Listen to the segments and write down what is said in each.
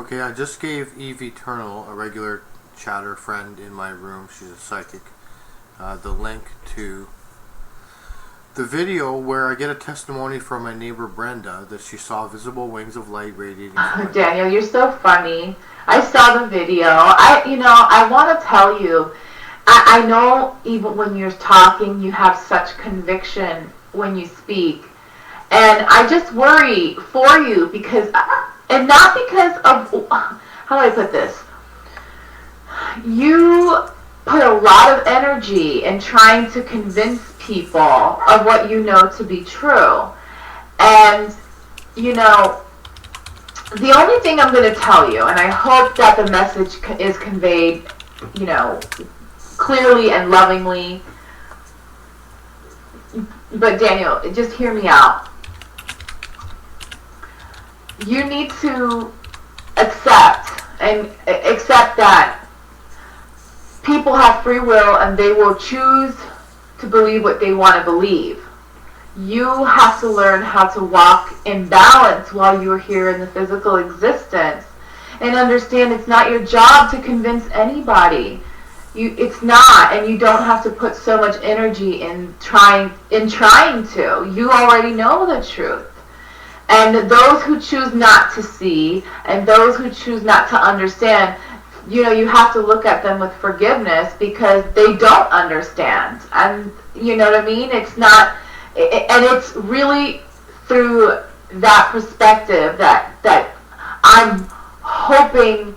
Okay, I just gave Eve Eternal, a regular chatter friend in my room, she's a psychic, the link to the video where I get a testimony from my neighbor Brenda that she saw visible wings of light radiating from Daniel, you're so funny. I saw the video. I want to tell you, I know even when you're talking, you have such conviction when you speak. And I just worry for you because, and not because of, how do I put this? You put a lot of energy in trying to convince people of what you know to be true. And, the only thing I'm going to tell you, and I hope that the message is conveyed, clearly and lovingly, but Daniel, just hear me out. You need to accept that people have free will and they will choose to believe what they want to believe. You have to learn how to walk in balance while you're here in the physical existence and understand it's not your job to convince anybody. It's not, and you don't have to put so much energy in trying to. You already know the truth. And those who choose not to see and those who choose not to understand, you have to look at them with forgiveness because they don't understand. And you know what I mean? It's not, and it's really through that perspective that I'm hoping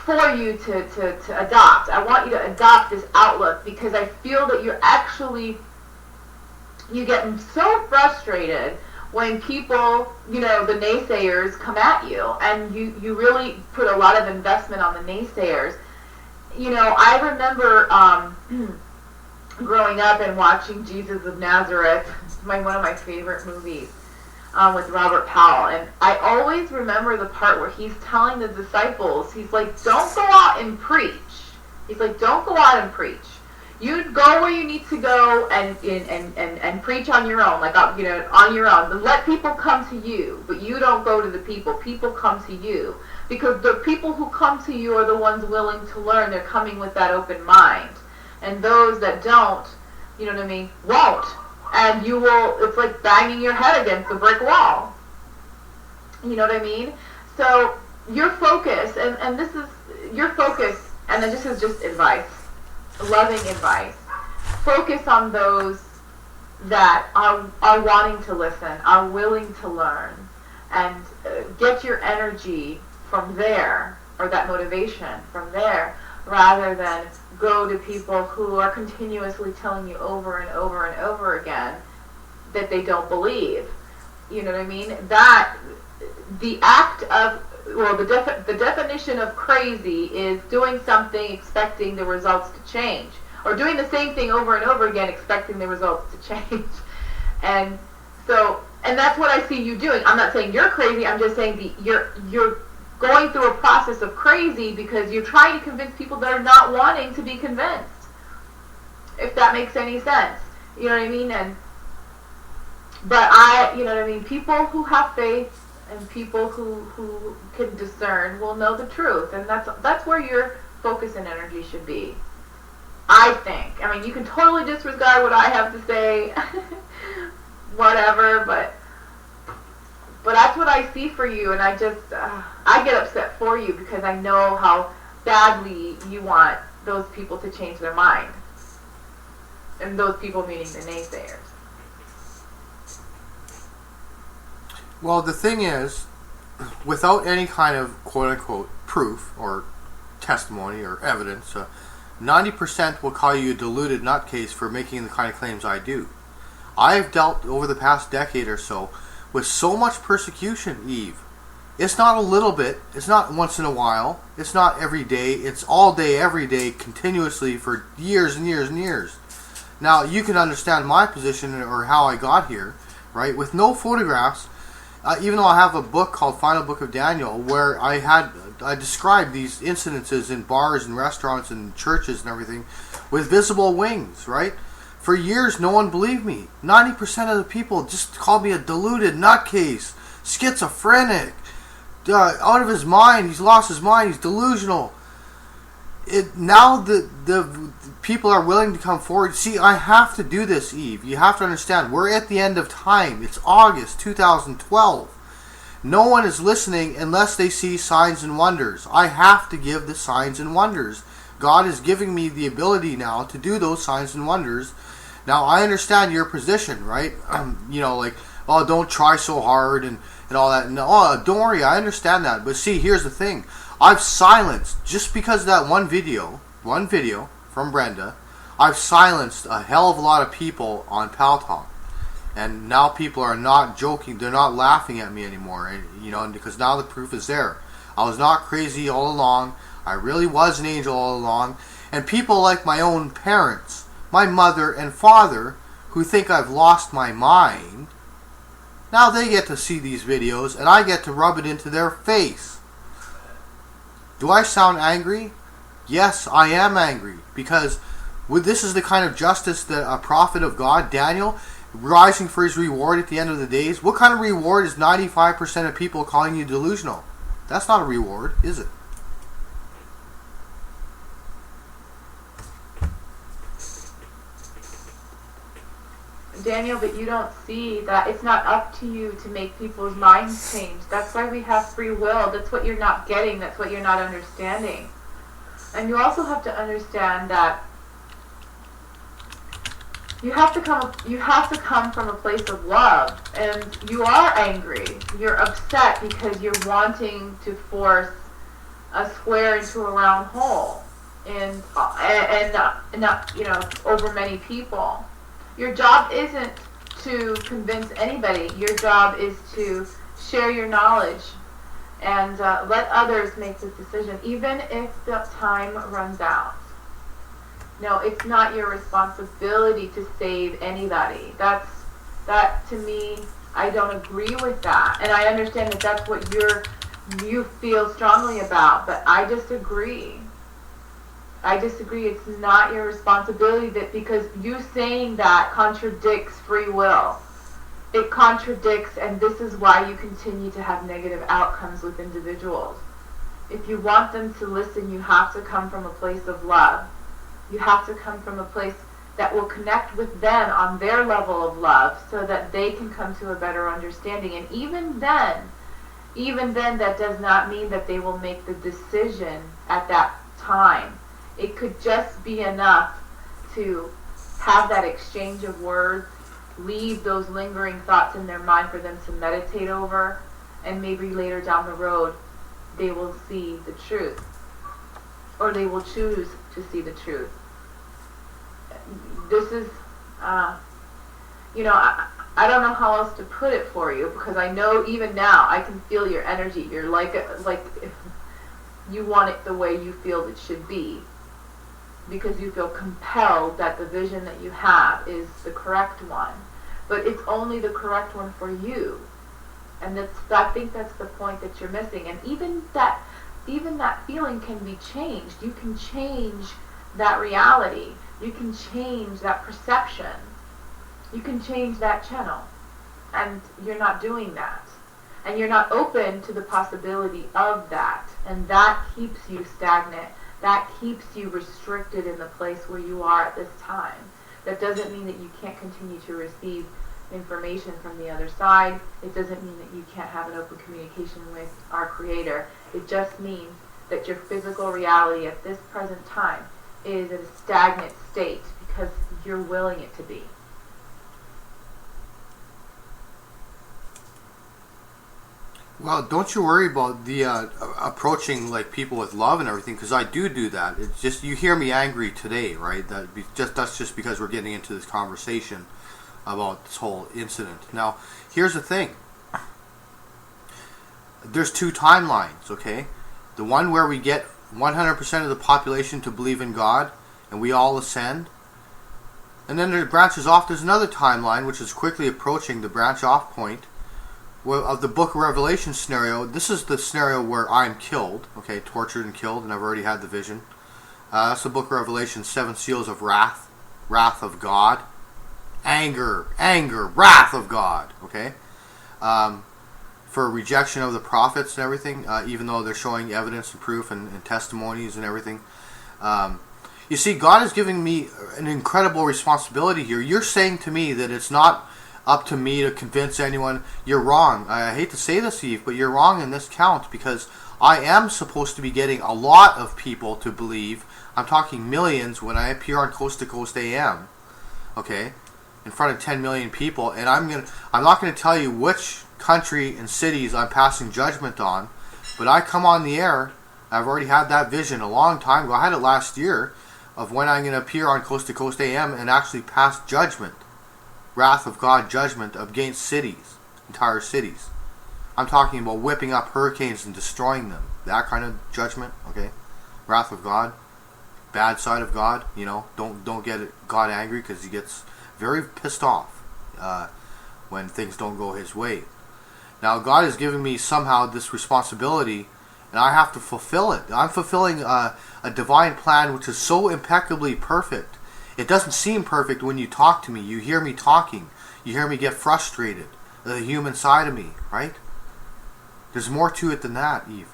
for you to adopt. I want you to adopt this outlook because I feel that you get so frustrated when people, the naysayers come at you, and you really put a lot of investment on the naysayers. I remember growing up and watching Jesus of Nazareth, one of my favorite movies, with Robert Powell, and I always remember the part where he's telling the disciples, he's like, don't go out and preach. He's like, don't go out and preach. You go where you need to go and preach on your own, on your own. But let people come to you, but you don't go to the people. People come to you because the people who come to you are the ones willing to learn. They're coming with that open mind, and those that don't, won't. And you will. It's like banging your head against a brick wall. You know what I mean? So your focus, and this is your focus, and this is just advice. Loving advice. Focus on those that are wanting to listen, are willing to learn, and get your energy from there, or that motivation from there, rather than go to people who are continuously telling you over and over and over again that they don't believe. You know what I mean? That the act of the definition of crazy is doing something expecting the results to change, or doing the same thing over and over again expecting the results to change. And that's what I see you doing. I'm not saying you're crazy. I'm just saying you're going through a process of crazy because you're trying to convince people that are not wanting to be convinced. If that makes any sense, you know what I mean? But people who have faith and people who can discern will know the truth, and that's where your focus and energy should be, I think. I mean, you can totally disregard what I have to say, whatever, but that's what I see for you, and I just I get upset for you because I know how badly you want those people to change their mind, and those people meaning the naysayers. Well, the thing is, without any kind of quote-unquote proof or testimony or evidence, 90% will call you a deluded nutcase for making the kind of claims I do. I've dealt over the past decade or so with so much persecution, Eve. It's not a little bit, it's not once in a while, it's not every day, it's all day, every day, continuously for years and years and years. Now, you can understand my position or how I got here, right, with no photographs. Even though I have a book called Final Book of Daniel, where I described these incidences in bars and restaurants and churches and everything with visible wings, right? For years, no one believed me. 90% of the people just called me a deluded nutcase, schizophrenic, out of his mind. He's lost his mind. He's delusional. Now the people are willing to come forward. See, I have to do this, Eve. You have to understand. We're at the end of time. It's August 2012. No one is listening unless they see signs and wonders. I have to give the signs and wonders. God is giving me the ability now to do those signs and wonders. Now, I understand your position, right? Like, oh, don't try so hard and all that. No, oh, don't worry, I understand that. But see, here's the thing. I've silenced, just because of that one video from Brenda, I've silenced a hell of a lot of people on Pal Talk. And now people are not joking. They're not laughing at me anymore. Because now the proof is there. I was not crazy all along. I really was an angel all along. And people like my own parents, my mother and father, who think I've lost my mind, now they get to see these videos and I get to rub it into their face. Do I sound angry? Yes, I am angry. Because this is the kind of justice that a prophet of God, Daniel, rising for his reward at the end of the days. What kind of reward is 95% of people calling you delusional? That's not a reward, is it? Daniel, but you don't see that it's not up to you to make people's minds change. That's why we have free will. That's what you're not getting. That's what you're not understanding. And you also have to understand that you have to come from a place of love. And you are angry. You're upset because you're wanting to force a square into a round hole, and not over many people. Your job isn't to convince anybody. Your job is to share your knowledge and let others make this decision, even if the time runs out. No, it's not your responsibility to save anybody. That to me, I don't agree with that. And I understand that that's what you feel strongly about, but I disagree. It's not your responsibility, that because you saying that contradicts free will. It contradicts, and this is why you continue to have negative outcomes with individuals. If you want them to listen, you have to come from a place of love. You have to come from a place that will connect with them on their level of love so that they can come to a better understanding. And even then, that does not mean that they will make the decision at that time. It could just be enough to have that exchange of words, leave those lingering thoughts in their mind for them to meditate over, and maybe later down the road they will see the truth, or they will choose to see the truth. This is, I don't know how else to put it for you, because I know even now I can feel your energy. You're like you want it the way you feel it should be, because you feel compelled that the vision that you have is the correct one. But it's only the correct one for you. And I think that's the point that you're missing. And even that feeling can be changed. You can change that reality. You can change that perception. You can change that channel. And you're not doing that. And you're not open to the possibility of that. And that keeps you stagnant. That keeps you restricted in the place where you are at this time. That doesn't mean that you can't continue to receive information from the other side. It doesn't mean that you can't have an open communication with our Creator. It just means that your physical reality at this present time is in a stagnant state because you're willing it to be. Well, don't you worry about the approaching like people with love and everything, because I do that. It's just you hear me angry today, right? That's just because we're getting into this conversation about this whole incident. Now, here's the thing. There's two timelines, okay? The one where we get 100% of the population to believe in God and we all ascend. And then it branches off. There's another timeline which is quickly approaching the branch off point of the Book of Revelation scenario. This is the scenario where I'm killed, okay, tortured and killed, and I've already had the vision. That's the Book of Revelation, 7 seals of wrath, wrath of God, anger, wrath of God, okay? for rejection of the prophets and everything, even though they're showing evidence and proof and testimonies and everything. You see, God is giving me an incredible responsibility here. You're saying to me that it's not up to me to convince anyone. You're wrong. I hate to say this, Eve, but you're wrong in this count, because I am supposed to be getting a lot of people to believe. I'm talking millions when I appear on Coast to Coast AM, okay, in front of 10 million people, and I'm not going to tell you which country and cities I'm passing judgment on, but I come on the air. I've already had that vision a long time ago. I had it last year of when I'm going to appear on Coast to Coast AM and actually pass judgment, wrath of God judgment against cities, entire cities. I'm talking about whipping up hurricanes and destroying them. That kind of judgment, okay? Wrath of God, bad side of God. You know, don't get God angry, because he gets very pissed off when things don't go his way. Now, God has given me somehow this responsibility, and I have to fulfill it. I'm fulfilling a divine plan which is so impeccably perfect. It doesn't seem perfect when you talk to me. You hear me talking. You hear me get frustrated. The human side of me, right? There's more to it than that, Eve.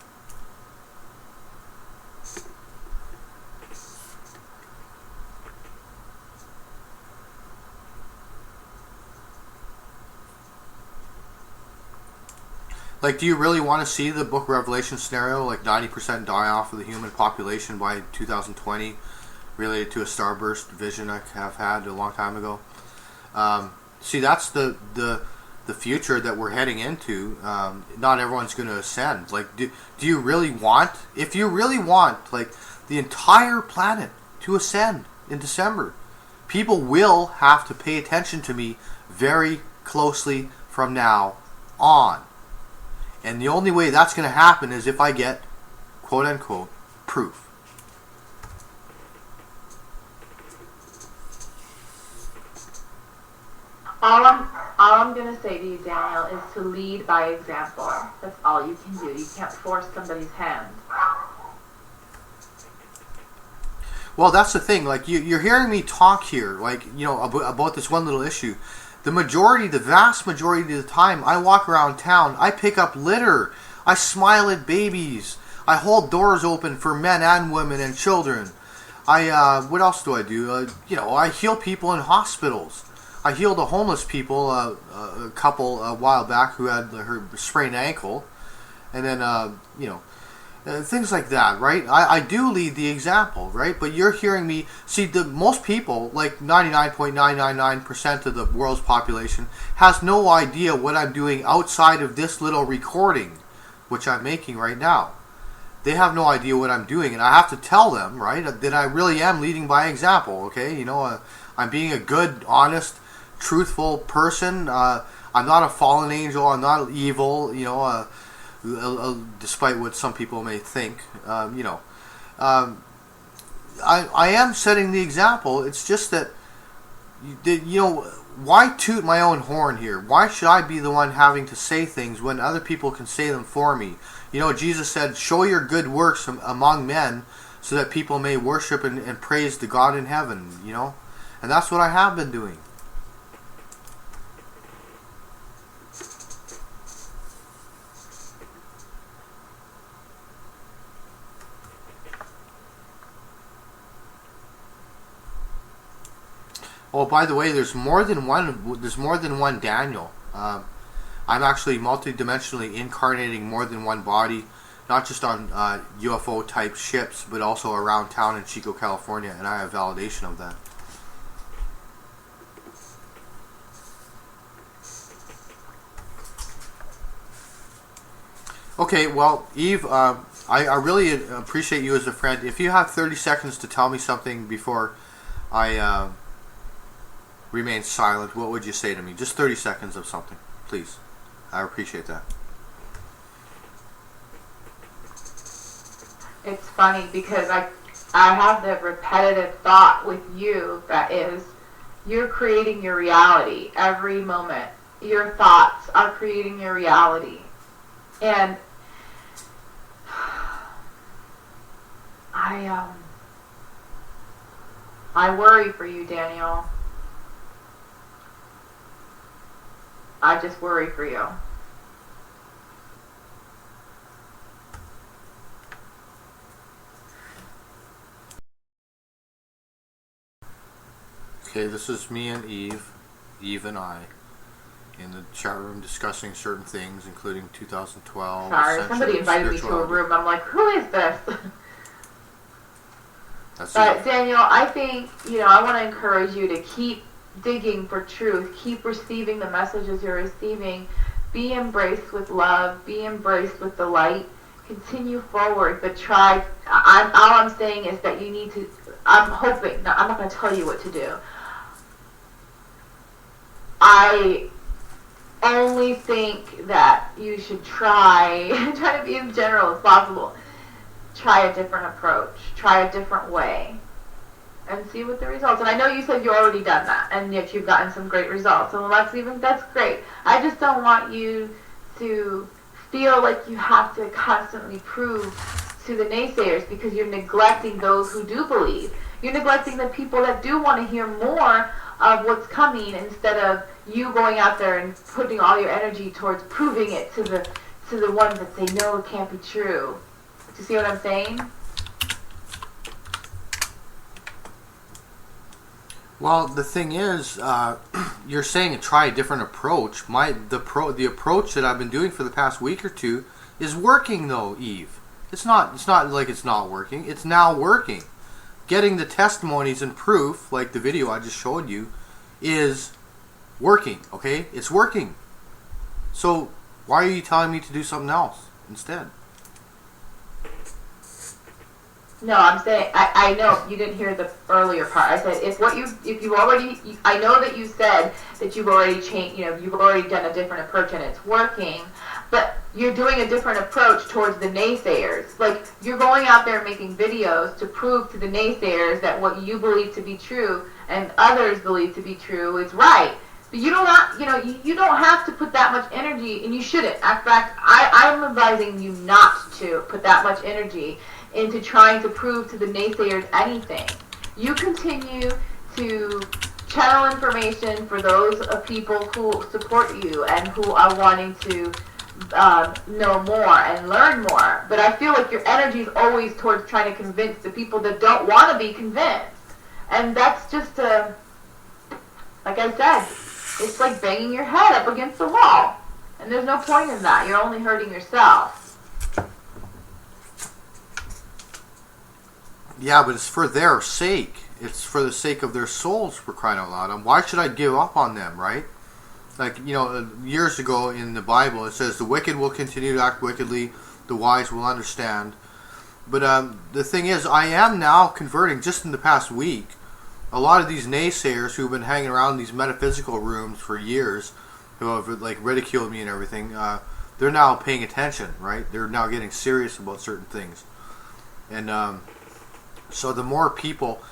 Like, do you really want to see the book of Revelation scenario, like 90% die off of the human population by 2020, related to a starburst vision I have had a long time ago? See, that's the future that we're heading into. Not everyone's going to ascend. Like, do you really want, if you really want, like, the entire planet to ascend in December, people will have to pay attention to me very closely from now on. And the only way that's going to happen is if I get, quote unquote, proof. All I'm going to say to you, Daniel, is to lead by example. That's all you can do. You can't force somebody's hand. Well, that's the thing. Like, you're hearing me talk here, like, you know, about this one little issue. The vast majority of the time, I walk around town, I pick up litter, I smile at babies, I hold doors open for men and women and children. What else do I do? You know, I heal people in hospitals. I healed a homeless people, a couple a while back who had her sprained ankle, and then you know, things like that, right? I do lead the example, right? But you're hearing me see most people, like 99.999% of the world's population, has no idea what I'm doing outside of this little recording, which I'm making right now. They have no idea what I'm doing, and I have to tell them, right, that I really am leading by example. Okay, you know, I'm being a good, honest, truthful person. I'm not a fallen angel. I'm not evil. You know, despite what some people may think. You know, I am setting the example. It's just that, you know, why toot my own horn here? Why should I be the one having to say things when other people can say them for me? You know, Jesus said, show your good works among men so that people may worship and praise the God in heaven, you know? And that's what I have been doing. Oh, by the way, there's more than one Daniel. I'm actually multidimensionally incarnating more than one body, not just on UFO type ships, but also around town in Chico, California, and I have validation of that. Okay, well, Eve, I really appreciate you as a friend. If you have 30 seconds to tell me something before I remain silent, what would you say to me? Just 30 seconds of something, please. I appreciate that. It's funny because I have the repetitive thought with you that is, you're creating your reality every moment. Your thoughts are creating your reality. And I worry for you, Daniel. I just worry for you. Okay, this is me and Eve and I, in the chat room discussing certain things, including 2012. Sorry, somebody invited me to a room. I'm like, who is this? But Daniel, I think, I want to encourage you to keep digging for truth, keep receiving the messages you're receiving, be embraced with love, be embraced with the light, continue forward, but all I'm saying is that you need to, I'm hoping, I'm not going to tell you what to do. I only think that you should try to be as general as possible. Try a different approach, try a different way, and see what the results. And I know you said you already done that, and if you've gotten some great results, and that's great. I just don't want you to feel like you have to constantly prove to the naysayers, because you're neglecting those who do believe. You're neglecting the people that do want to hear more of what's coming, instead of you going out there and putting all your energy towards proving it to the ones that say no, it can't be true. Do you see what I'm saying? Well, the thing is, you're saying try a different approach. The approach that I've been doing for the past week or two is working, though, Eve. It's not like it's not working. It's now working. Getting the testimonies and proof, like the video I just showed you, is working. Okay, it's working. So why are you telling me to do something else instead? No, I'm saying, I know you didn't hear the earlier part. I said, I know that you said that you've already changed, you've already done a different approach and it's working, but you're doing a different approach towards the naysayers. Like, you're going out there making videos to prove to the naysayers that what you believe to be true and others believe to be true is right. But you don't have to put that much energy, and you shouldn't. In fact, I'm advising you not to put that much energy into trying to prove to the naysayers anything. You continue to channel information for those of people who support you and who are wanting to know more and learn more. But I feel like your energy is always towards trying to convince the people that don't want to be convinced. And that's just like I said, it's like banging your head up against the wall. And there's no point in that. You're only hurting yourself. Yeah, but it's for their sake. It's for the sake of their souls, for crying out loud. And why should I give up on them, right? Like, years ago in the Bible, it says, the wicked will continue to act wickedly, the wise will understand. But the thing is, I am now converting, just in the past week, a lot of these naysayers who've been hanging around these metaphysical rooms for years, who have, ridiculed me and everything, they're now paying attention, right? They're now getting serious about certain things. And, so the more people,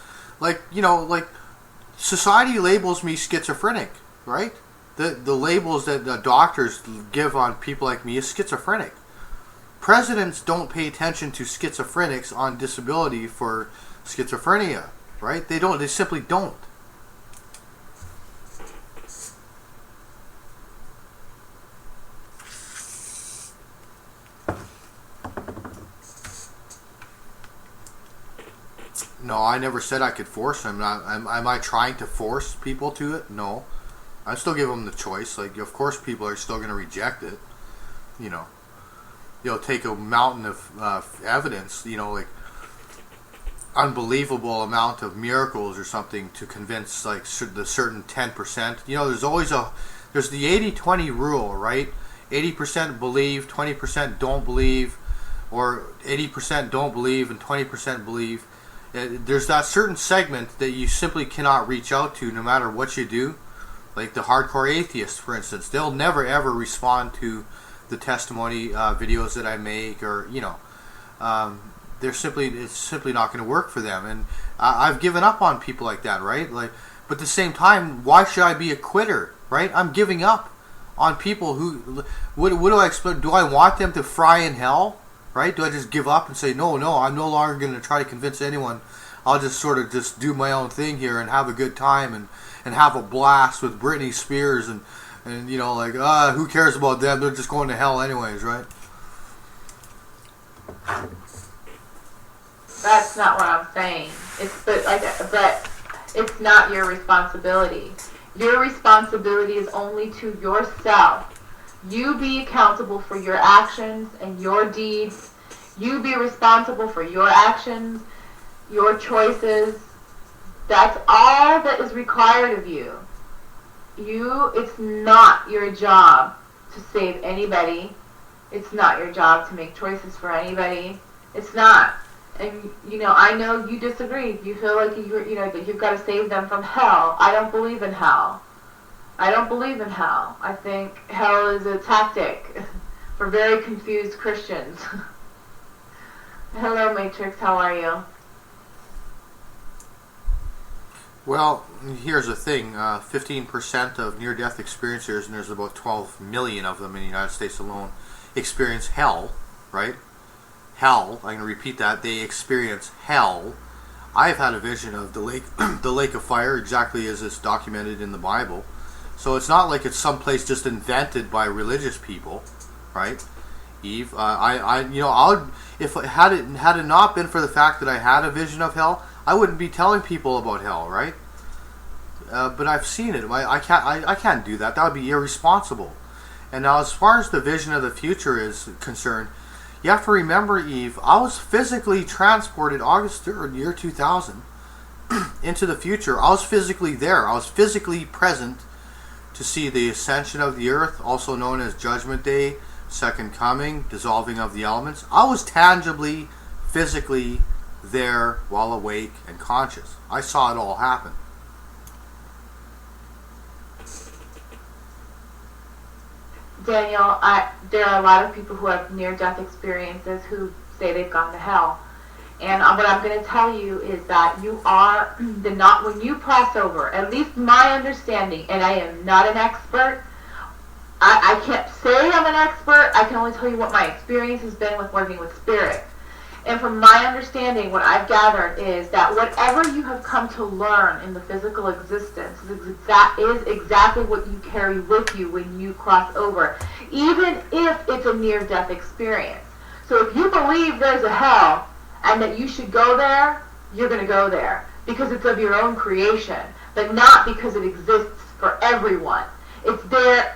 society labels me schizophrenic, right? The labels that the doctors give on people like me is schizophrenic. Presidents don't pay attention to schizophrenics on disability for schizophrenia, right? They don't. They simply don't. No, I never said I could force them. Am I trying to force people to it? No. I still give them the choice. Of course people are still going to reject it. You'll take a mountain of evidence, unbelievable amount of miracles or something to convince, the certain 10%. There's the 80-20 rule, right? 80% believe, 20% don't believe, or 80% don't believe and 20% believe. There's that certain segment that you simply cannot reach out to no matter what you do. Like the hardcore atheists, for instance, they'll never ever respond to the testimony videos that I make, or it's simply not going to work for them. And I've given up on people like that, right? But at the same time, why should I be a quitter, right? I'm giving up on people who. What do I expect? Do I want them to fry in hell? Right? Do I just give up and say, no, I'm no longer going to try to convince anyone. I'll just sort of just do my own thing here and have a good time and have a blast with Britney Spears and who cares about them? They're just going to hell anyways, right? That's not what I'm saying. But It's not your responsibility. Your responsibility is only to yourself. You be accountable for your actions and your deeds. You be responsible for your actions, your choices. That's all that is required of you. It's not your job to save anybody. It's not your job to make choices for anybody. It's not. And, I know you disagree. You feel like that you've got to save them from hell. I don't believe in hell. I don't believe in hell. I think hell is a tactic for very confused Christians. Hello, Matrix. How are you? Well, here's the thing. 15% of near-death experiencers, and there's about 12 million of them in the United States alone, experience hell, right? Hell. I'm going to repeat that. They experience hell. I've had a vision of the lake, the lake of fire, exactly as it's documented in the Bible. So it's not like it's someplace just invented by religious people, right? Eve, if had it not been for the fact that I had a vision of hell, I wouldn't be telling people about hell, right? But I've seen it. I can't do that. That would be irresponsible. And now, as far as the vision of the future is concerned, you have to remember, Eve, I was physically transported August 3rd, year 2000, into the future. I was physically there. I was physically present to see the ascension of the earth, also known as Judgment Day, Second Coming, dissolving of the elements. I was tangibly, physically there while awake and conscious. I saw it all happen. Daniel, there are a lot of people who have near-death experiences who say they've gone to hell. And what I'm going to tell you is that you are when you pass over, at least my understanding, and I am not an expert, I can't say I'm an expert, I can only tell you what my experience has been with working with spirit. And from my understanding, what I've gathered is that whatever you have come to learn in the physical existence is exactly what you carry with you when you cross over, even if it's a near-death experience. So if you believe there's a hell and that you should go there, you're going to go there because it's of your own creation, but not because it exists for everyone. It's there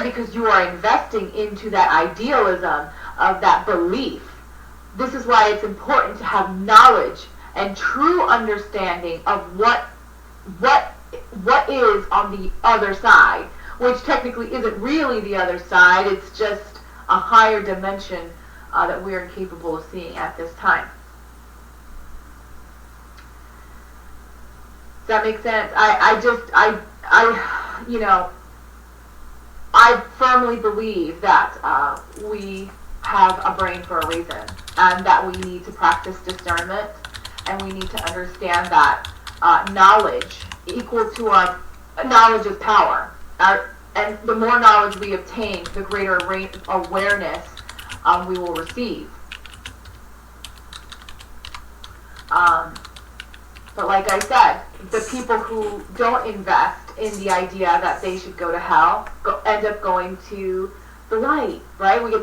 because you are investing into that idealism of that belief. This is why it's important to have knowledge and true understanding of what is on the other side, which technically isn't really the other side. It's just a higher dimension that we are incapable of seeing at this time. Does that make sense? I firmly believe that we have a brain for a reason, and that we need to practice discernment, and we need to understand that knowledge equal to our knowledge is power. And the more knowledge we obtain, the greater awareness we will receive. But like I said, the people who don't invest in the idea that they should go to hell end up going to the light, right? We get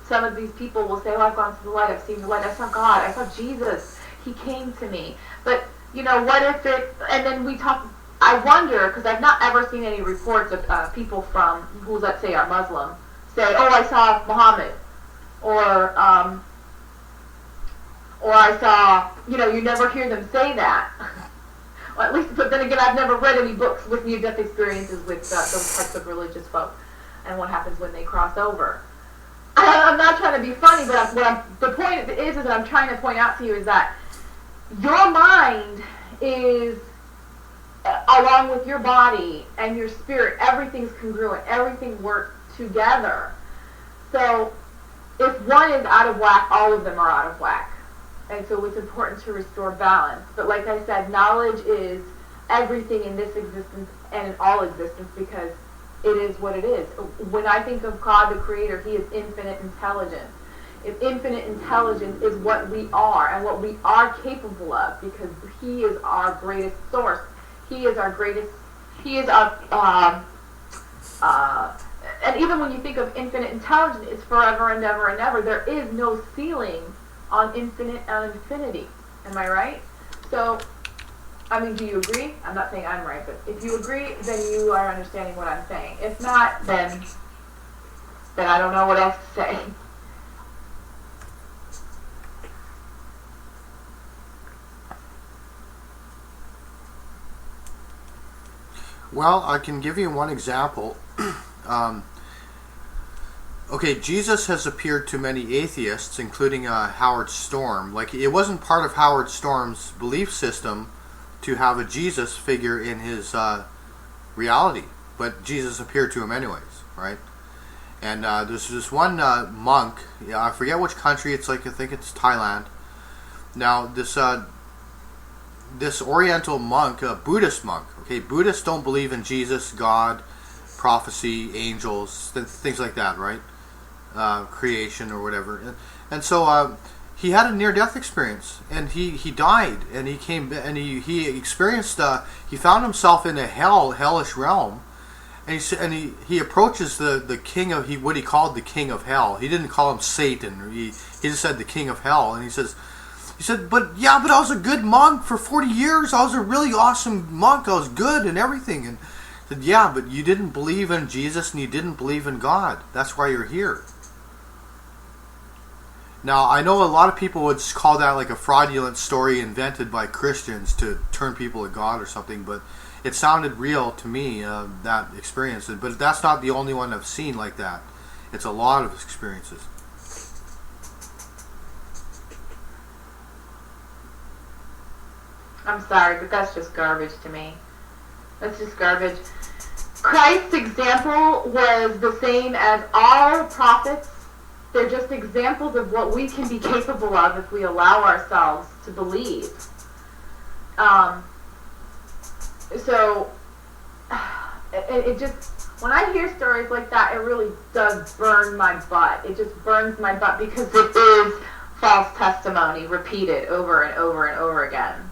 some of these people will say, oh, I've gone to the light, I've seen the light, I saw God, I saw Jesus, He came to me. But, what if and then we talk, I wonder, because I've not ever seen any reports of people who, let's say, are Muslim, say, oh, I saw Muhammad, or I saw, you never hear them say that. Well, at least, but then again, I've never read any books with near-death experiences with those types of religious folk and what happens when they cross over. I'm not trying to be funny, but the point is that I'm trying to point out to you is that your mind is, along with your body and your spirit, everything's congruent, everything works together. So if one is out of whack, all of them are out of whack. And so it's important to restore balance. But like I said, knowledge is everything in this existence and in all existence because it is what it is. When I think of God the Creator, He is infinite intelligence. If infinite intelligence is what we are and what we are capable of, because He is our greatest source. He is our greatest, He is our, and even when you think of infinite intelligence, it's forever and ever and ever. There is no ceiling on infinite and infinity. Am I right? So I mean, do you agree? I'm not saying I'm right, but if you agree, then you are understanding what I'm saying. If not, then I don't know what else to say. Well, I can give you one example. Okay, Jesus has appeared to many atheists, including Howard Storm. Like, it wasn't part of Howard Storm's belief system to have a Jesus figure in his reality, but Jesus appeared to him anyways, right? And there's this one monk, I forget which country, it's like, I think it's Thailand. Now, this Oriental monk, a Buddhist monk, okay, Buddhists don't believe in Jesus, God, prophecy, angels, things like that, right? Creation or whatever. And so he had a near-death experience, and he died, and he came, and he experienced, he found himself in a hellish realm, and he approaches the king of, what he called the king of hell. He didn't call him Satan. He just said the king of hell, and he said, but I was a good monk for 40 years. I was a really awesome monk. I was good and everything. And he said, yeah, but you didn't believe in Jesus and you didn't believe in God. That's why you're here. Now, I know a lot of people would call that like a fraudulent story invented by Christians to turn people to God or something, but it sounded real to me, that experience. But that's not the only one I've seen like that. It's a lot of experiences. I'm sorry, but that's just garbage to me. That's just garbage. Christ's example was the same as all prophets. They're just examples of what we can be capable of if we allow ourselves to believe. So, it just, when I hear stories like that, it really does burn my butt. It just burns my butt because it is false testimony repeated over and over and over again.